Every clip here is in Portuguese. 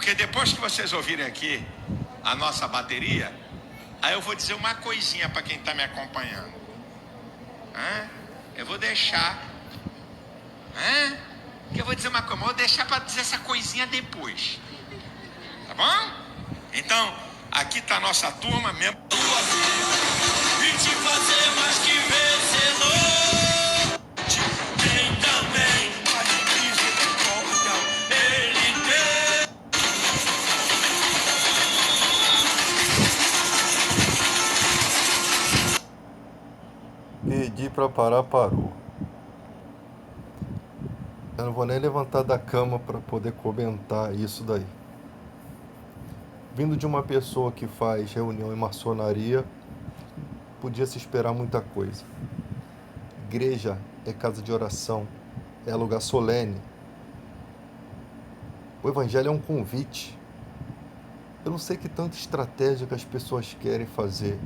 Porque depois que vocês ouvirem aqui a nossa bateria, aí eu vou dizer uma coisinha para quem está me acompanhando. Eu vou deixar. Que eu vou dizer uma coisa, mas eu vou deixar para dizer essa coisinha depois. Tá bom? Então, aqui está a nossa turma mesmo. E te fazer mais que vencedor. Tem também a misericórdia, ele tem. Pedi para parar, parou. Eu não vou nem levantar da cama para poder comentar isso daí. Vindo de uma pessoa que faz reunião em maçonaria, podia se esperar muita coisa. Igreja é casa de oração, é lugar solene. O evangelho é um convite. Eu não sei que tanta estratégia que as pessoas querem fazer.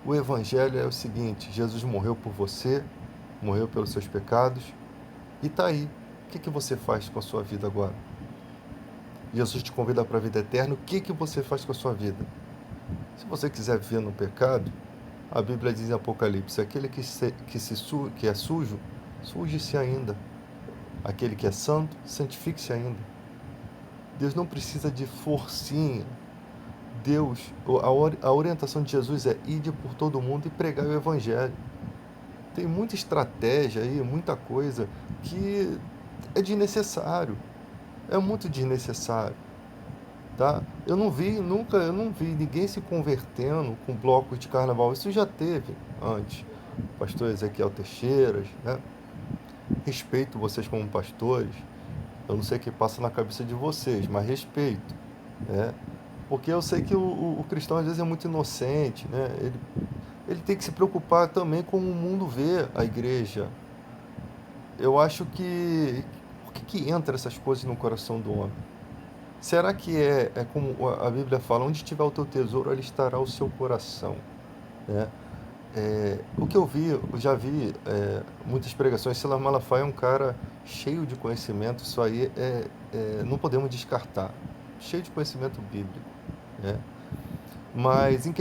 O evangelho é o seguinte: Jesus morreu por você, morreu pelos seus pecados, e está aí. O que você faz com a sua vida agora? Jesus te convida para a vida eterna, o que você faz com a sua vida? Se você quiser viver no pecado, a Bíblia diz em Apocalipse: aquele que é sujo, suje-se ainda. Aquele que é santo, santifique-se ainda. Deus não precisa de forcinha. Deus, a orientação de Jesus é: ide por todo mundo e pregar o evangelho. Tem muita estratégia aí, muita coisa que é desnecessário. É muito desnecessário. Tá? Eu não vi ninguém se convertendo com blocos de carnaval. Isso já teve antes. Pastor Ezequiel Teixeiras, né? Respeito vocês como pastores. Eu não sei o que passa na cabeça de vocês, mas respeito, né? Porque eu sei que o cristão às vezes é muito inocente, né? Ele tem que se preocupar também com o mundo vê a igreja. Eu acho que... Por que entra essas coisas no coração do homem? Será que é como a Bíblia fala: onde estiver o teu tesouro, ali estará o seu coração, né? O que eu já vi muitas pregações. Silas Malafaia é um cara cheio de conhecimento, isso aí não podemos descartar, cheio de conhecimento bíblico, né? Mas em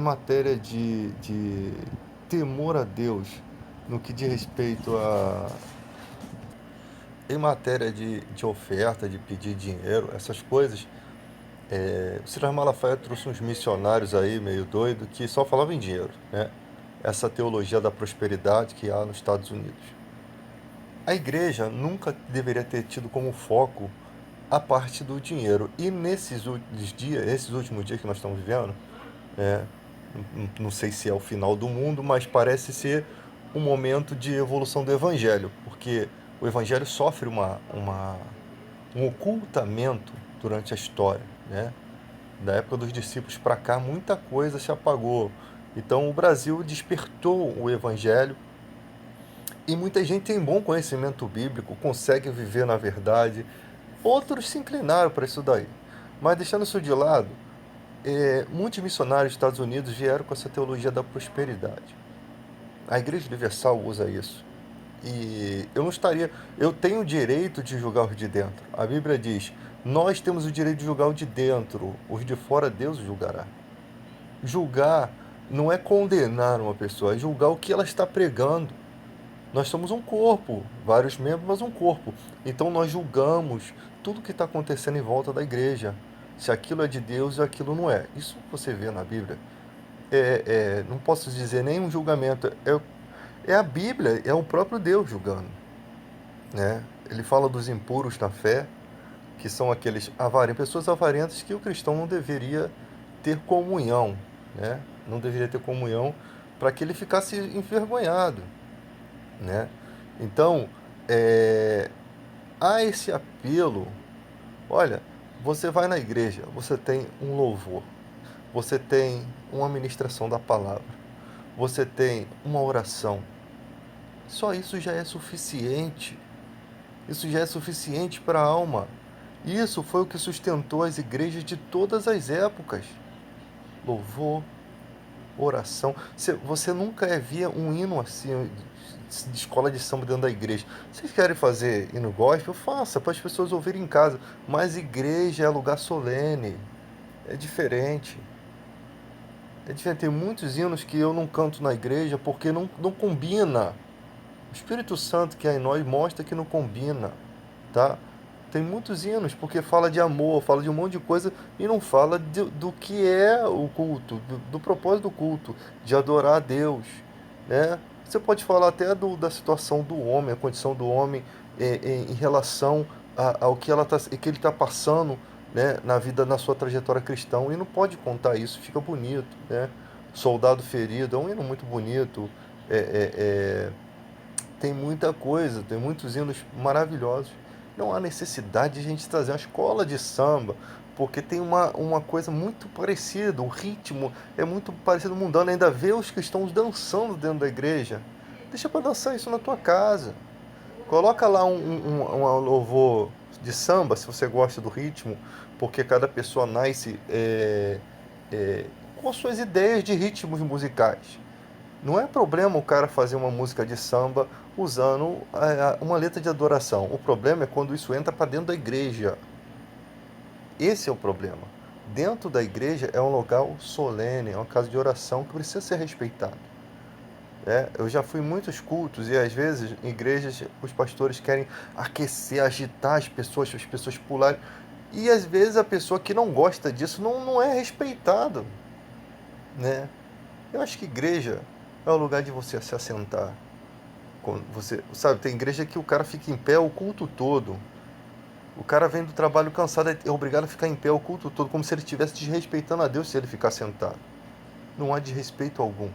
matéria de temor a Deus, no que diz respeito em matéria de oferta, de pedir dinheiro, essas coisas, o Silas Malafaia trouxe uns missionários aí meio doido que só falavam em dinheiro, né? Essa teologia da prosperidade que há nos Estados Unidos. A igreja nunca deveria ter tido como foco a parte do dinheiro. E esses últimos dias que nós estamos vivendo, né, não sei se é o final do mundo, mas parece ser um momento de evolução do evangelho, porque o evangelho sofre um ocultamento durante a história, né? Da época dos discípulos para cá, muita coisa se apagou. Então o Brasil despertou o evangelho e muita gente tem bom conhecimento bíblico, consegue viver na verdade. Outros se inclinaram para isso daí. Mas deixando isso de lado, muitos missionários dos Estados Unidos vieram com essa teologia da prosperidade. A Igreja Universal usa isso. E eu tenho o direito de julgar os de dentro. A Bíblia diz: nós temos o direito de julgar o de dentro, os de fora Deus julgará. Julgar não é condenar uma pessoa, é julgar o que ela está pregando. Nós somos um corpo, vários membros, mas um corpo. Então nós julgamos tudo que está acontecendo em volta da igreja. Se aquilo é de Deus e aquilo não é. Isso você vê na Bíblia. Não posso dizer nenhum julgamento. É a Bíblia, é o próprio Deus julgando, né? Ele fala dos impuros na fé, que são aqueles pessoas avarentas que o cristão não deveria ter comunhão, né? Não deveria ter comunhão para que ele ficasse envergonhado, né? Então, há esse apelo. Olha, você vai na igreja, você tem um louvor, você tem uma ministração da palavra, você tem uma oração. Só isso já é suficiente. Isso já é suficiente para a alma. Isso foi o que sustentou as igrejas de todas as épocas. Louvor, oração. Você nunca via um hino assim, de escola de samba dentro da igreja. Vocês querem fazer hino gospel? Faça, para as pessoas ouvirem em casa. Mas igreja é lugar solene. É diferente. É diferente. Tem muitos hinos que eu não canto na igreja porque não combina. O Espírito Santo que é em nós mostra que não combina, tá? Tem muitos hinos porque fala de amor, fala de um monte de coisa e não fala do que é o culto, do propósito do culto, de adorar a Deus, né? Você pode falar até da situação do homem, a condição do homem em relação ao que, que ele está passando, né, na vida, na sua trajetória cristã, e não pode contar isso, fica bonito, né? Soldado ferido, é um hino muito bonito, é, é, é, tem muita coisa, tem muitos hinos maravilhosos. Não há necessidade de a gente trazer uma escola de samba, porque tem uma coisa muito parecida, o ritmo é muito parecido mundano, ainda vê os cristãos dançando dentro da igreja. Deixa para dançar isso na tua casa. Coloca lá um louvor de samba, se você gosta do ritmo, porque cada pessoa nasce com as suas ideias de ritmos musicais. Não é problema o cara fazer uma música de samba usando uma letra de adoração. O problema é quando isso entra para dentro da igreja. Esse é o problema. Dentro da igreja é um local solene, é uma casa de oração que precisa ser respeitado. Eu já fui em muitos cultos e às vezes em igrejas os pastores querem aquecer, agitar as pessoas pularem. E às vezes a pessoa que não gosta disso não é respeitado, né? Eu acho que igreja é o lugar de você se assentar. Você, sabe, tem igreja que o cara fica em pé o culto todo. O cara vem do trabalho cansado, é obrigado a ficar em pé o culto todo, como se ele estivesse desrespeitando a Deus se ele ficar sentado. Não há desrespeito algum.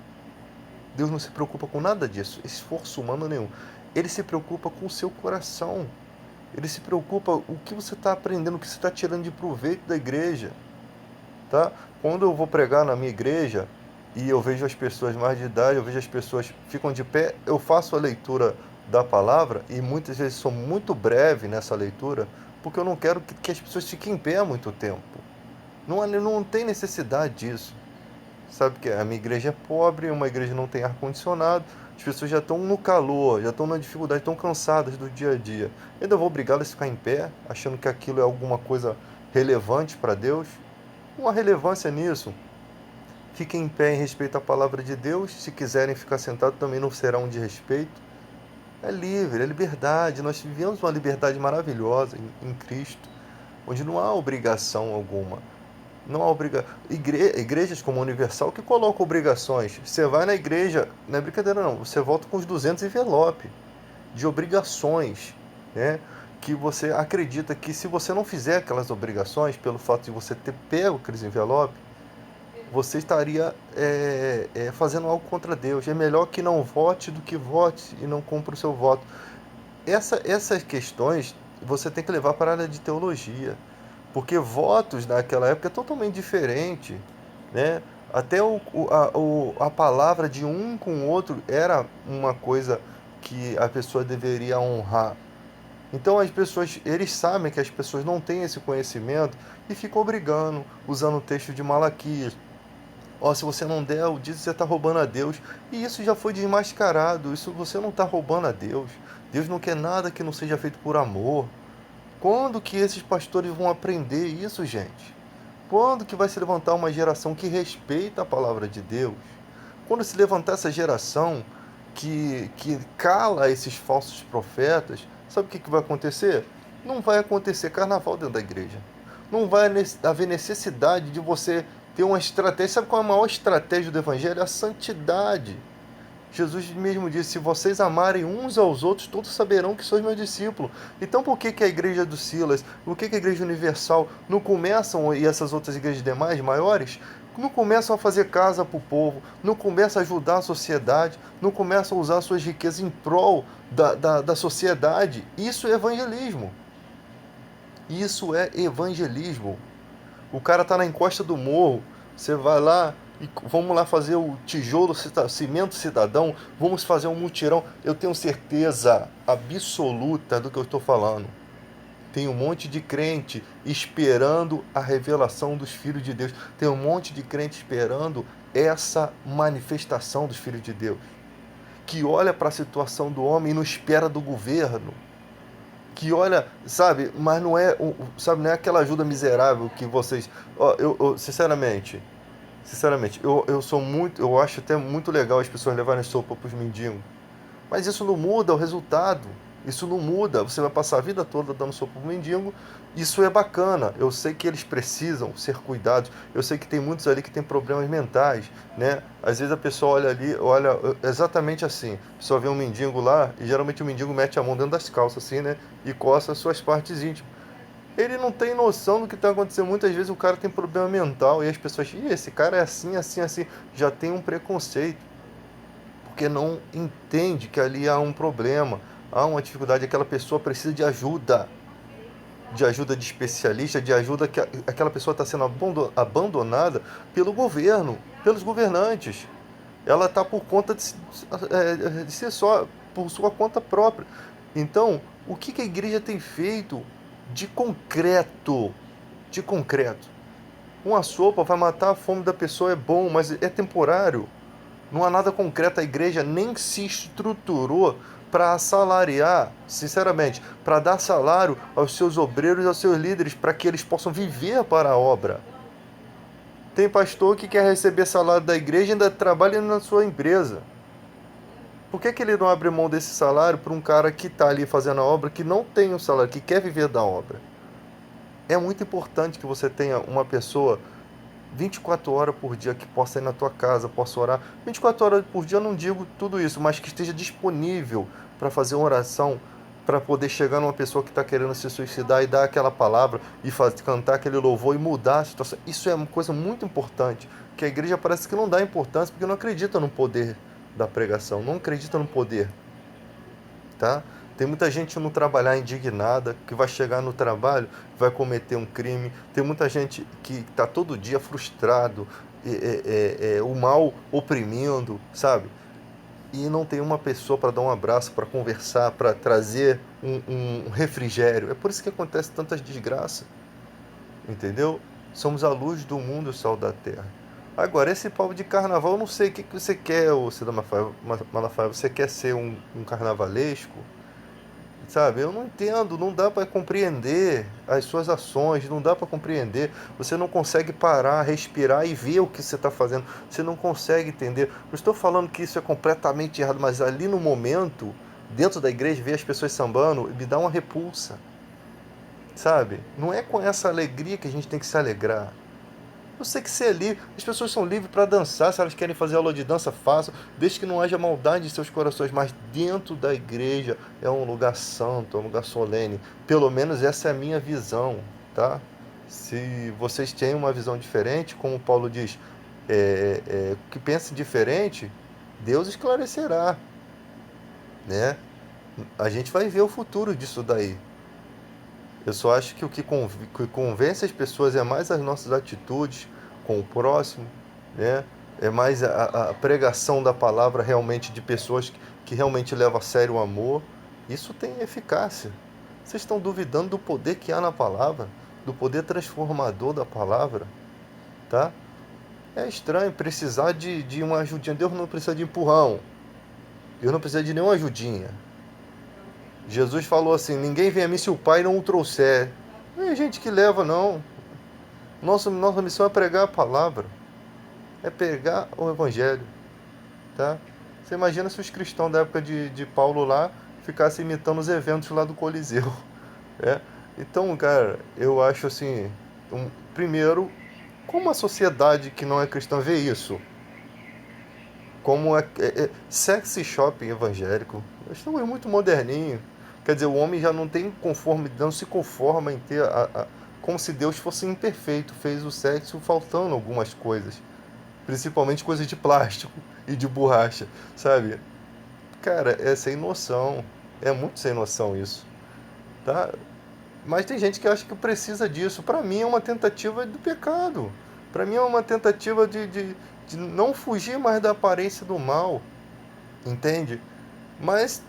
Deus não se preocupa com nada disso, esforço humano nenhum. Ele se preocupa com o seu coração. Ele se preocupa o que você está aprendendo, o que você está tirando de proveito da igreja. Tá? Quando eu vou pregar na minha igreja e eu vejo as pessoas mais de idade, eu vejo as pessoas ficam de pé, eu faço a leitura da palavra e muitas vezes sou muito breve nessa leitura, porque eu não quero que as pessoas fiquem em pé há muito tempo. Não tem necessidade disso. Sabe que a minha igreja é pobre, uma igreja não tem ar-condicionado, as pessoas já estão no calor, já estão na dificuldade, estão cansadas do dia a dia. Eu ainda vou obrigá-las a ficar em pé, achando que aquilo é alguma coisa relevante para Deus? Não há relevância nisso. Fiquem em pé em respeito à palavra de Deus. Se quiserem ficar sentados, também não será um desrespeito. É livre, é liberdade. Nós vivemos uma liberdade maravilhosa em Cristo, onde não há obrigação alguma. Não há igrejas como a Universal que colocam obrigações. Você vai na igreja, não é brincadeira não, você volta com os 200 envelopes de obrigações, né? Que você acredita que se você não fizer aquelas obrigações, pelo fato de você ter pego aqueles envelopes, você estaria fazendo algo contra Deus. É melhor que não vote do que vote e não cumpra o seu voto. Essas questões você tem que levar para a área de teologia, porque votos naquela época é totalmente diferente, né? Até a palavra de um com o outro era uma coisa que a pessoa deveria honrar. Então as pessoas, eles sabem que as pessoas não têm esse conhecimento e ficam obrigando, usando o texto de Malaquias. Se você não der o dízimo, você está roubando a Deus. E isso já foi desmascarado. Isso você não está roubando a Deus. Deus não quer nada que não seja feito por amor. Quando que esses pastores vão aprender isso, gente? Quando que vai se levantar uma geração que respeita a palavra de Deus? Quando se levantar essa geração que cala esses falsos profetas, sabe o que vai acontecer? Não vai acontecer carnaval dentro da igreja. Não vai haver necessidade de você ter uma estratégia. Sabe qual é a maior estratégia do evangelho? A santidade. Jesus mesmo disse: se vocês amarem uns aos outros, todos saberão que sois meus discípulos. Então por que a igreja do Silas, por que a igreja universal não começam, e essas outras igrejas demais, maiores, não começam a fazer casa para o povo, não começam a ajudar a sociedade, não começam a usar suas riquezas em prol da sociedade? Isso é evangelismo. Isso é evangelismo. O cara está na encosta do morro, você vai lá e vamos lá fazer o tijolo, cimento cidadão, vamos fazer um mutirão. Eu tenho certeza absoluta do que eu estou falando. Tem um monte de crente esperando a revelação dos filhos de Deus. Tem um monte de crente esperando essa manifestação dos filhos de Deus. que olha para a situação do homem e não espera do governo, que olha, sabe, mas não é, sabe, não é aquela ajuda miserável que vocês, ó, sinceramente, eu sou muito, eu acho até muito legal as pessoas levarem sopa para os mendigos, mas isso não muda o resultado. Isso não muda. Você vai passar a vida toda dando sopa para o mendigo. Isso é bacana. Eu sei que eles precisam ser cuidados. Eu sei que tem muitos ali que têm problemas mentais, né? Às vezes a pessoa olha ali, olha exatamente assim. A pessoa vê um mendigo lá e geralmente o mendigo mete a mão dentro das calças assim, né? E coça as suas partes íntimas. Ele não tem noção do que está acontecendo. Muitas vezes o cara tem problema mental e as pessoas, esse cara é assim, assim, assim. Já tem um preconceito porque não entende que ali há um problema, há uma dificuldade, aquela pessoa precisa de ajuda de especialista, de ajuda que aquela pessoa está sendo abandonada pelo governo, pelos governantes. Ela está por conta de si só, por sua conta própria. Então, o que a igreja tem feito de concreto? De concreto. Uma sopa vai matar a fome da pessoa, é bom, mas é temporário. Não há nada concreto. A igreja nem se estruturou para assalariar, sinceramente, para dar salário aos seus obreiros, aos seus líderes, para que eles possam viver para a obra. Tem pastor que quer receber salário da igreja e ainda trabalha na sua empresa. Por que ele não abre mão desse salário para um cara que está ali fazendo a obra, que não tem um salário, que quer viver da obra? É muito importante que você tenha uma pessoa 24 horas por dia que possa ir na tua casa, possa orar. 24 horas por dia eu não digo tudo isso, mas que esteja disponível para fazer uma oração, para poder chegar numa pessoa que está querendo se suicidar e dar aquela palavra e cantar aquele louvor e mudar a situação. Isso é uma coisa muito importante, que a igreja parece que não dá importância porque não acredita no poder da pregação, não acredita no poder, tá? Tem muita gente no trabalhar indignada, que vai chegar no trabalho, vai cometer um crime. Tem muita gente que está todo dia frustrado, o mal oprimindo, sabe? E não tem uma pessoa para dar um abraço, para conversar, para trazer um refrigério. É por isso que acontece tantas desgraças, entendeu? Somos a luz do mundo e o sal da terra. Agora, esse povo de carnaval, eu não sei o que você quer, Cida Malafaia. Você quer ser um carnavalesco? Sabe, eu não entendo, não dá para compreender as suas ações, não dá para compreender. Você não consegue parar, respirar e ver o que você está fazendo. Você não consegue entender. Não estou falando que isso é completamente errado, mas ali no momento, dentro da igreja, ver as pessoas sambando, me dá uma repulsa. Sabe? Não é com essa alegria que a gente tem que se alegrar. Eu sei que você é livre, as pessoas são livres para dançar, se elas querem fazer aula de dança, façam, desde que não haja maldade em seus corações, mas dentro da igreja é um lugar santo, é um lugar solene. Pelo menos essa é a minha visão, tá? Se vocês têm uma visão diferente, como Paulo diz, que pense diferente, Deus esclarecerá, né? A gente vai ver o futuro disso daí. Eu só acho que o que convence as pessoas é mais as nossas atitudes com o próximo, né? É mais a pregação da palavra realmente de pessoas que realmente levam a sério o amor. Isso tem eficácia. Vocês estão duvidando do poder que há na palavra, do poder transformador da palavra, tá? É estranho precisar de uma ajudinha. Deus não precisa de empurrão. Deus não precisa de nenhuma ajudinha. Jesus falou assim, ninguém vem a mim se o Pai não o trouxer. Não é gente que leva, não. Nossa missão é pregar a palavra. É pregar o Evangelho. Tá? Você imagina se os cristãos da época de Paulo lá ficassem imitando os eventos lá do Coliseu. É? Então, cara, eu acho assim... primeiro, como a sociedade que não é cristã vê isso? Como sexy shopping evangélico. Nós estamos muito moderninhos. Quer dizer, o homem já não se conforma em ter como se Deus fosse imperfeito, fez o sexo faltando algumas coisas, principalmente coisas de plástico e de borracha, sabe? Cara, é sem noção, é muito sem noção isso, tá? Mas tem gente que acha que precisa disso. Para mim é uma tentativa do pecado, para mim é uma tentativa de não fugir mais da aparência do mal, entende? Mas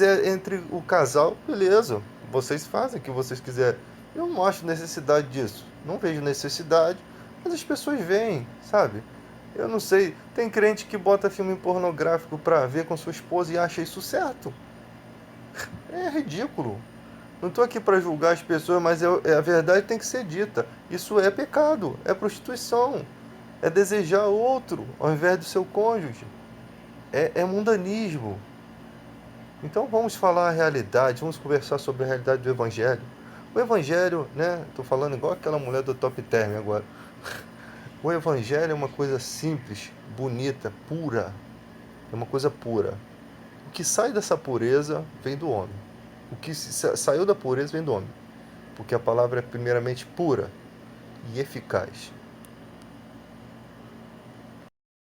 é entre o casal, beleza. Vocês fazem o que vocês quiserem. Eu não acho necessidade disso. Não vejo necessidade, mas as pessoas veem, sabe? Eu não sei, tem crente que bota filme pornográfico pra ver com sua esposa e acha isso certo. É ridículo. Não estou aqui para julgar as pessoas, mas a verdade tem que ser dita. Isso é pecado, é prostituição, é desejar outro ao invés do seu cônjuge, é mundanismo. Então vamos falar a realidade, vamos conversar sobre a realidade do Evangelho. O Evangelho, né? Estou falando igual aquela mulher do Top Term agora. O Evangelho é uma coisa simples, bonita, pura. É uma coisa pura. O que sai dessa pureza vem do homem. O que saiu da pureza vem do homem. Porque a palavra é primeiramente pura e eficaz.